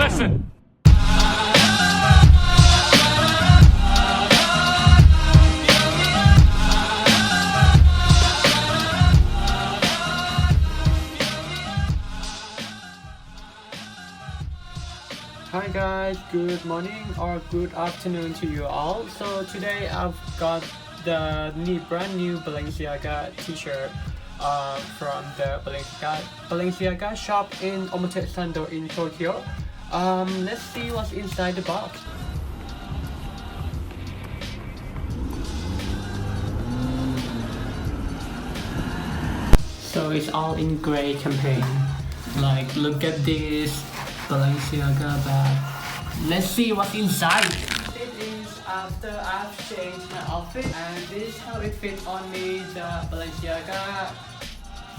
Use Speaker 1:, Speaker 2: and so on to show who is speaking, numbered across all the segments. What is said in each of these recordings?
Speaker 1: lesson.
Speaker 2: Hi guys, good morning or good afternoon to you all. So today I've got the brand new Balenciaga t-shirt from the Balenciaga shop in Omotesando in Tokyo. Let's see what's inside the box. So it's all in gray campaign. Like, look at this Balenciaga bag. Let's see what's inside. It is after I've changed my outfit, and this is how it fits on me. The Balenciaga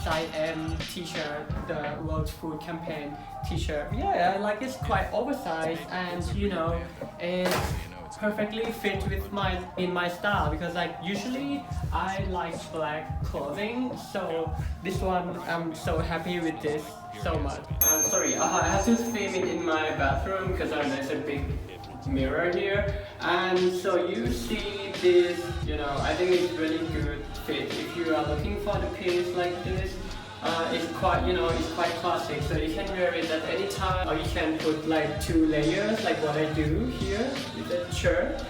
Speaker 2: size M t-shirt, the World Food Campaign t-shirt. Yeah, I like it's quite oversized, and you know, it's perfectly fit with my style, because like usually I like black clothing, so this one I'm so happy with this so much. Sorry, I have to film it in my bathroom because there's a big mirror here, and so you see this, you know, I think it's really good fit if you are looking for the piece like this. It's quite, you know, it's quite classic, so you can wear it at any time, or you can put like 2 layers like what I do here with the shirt.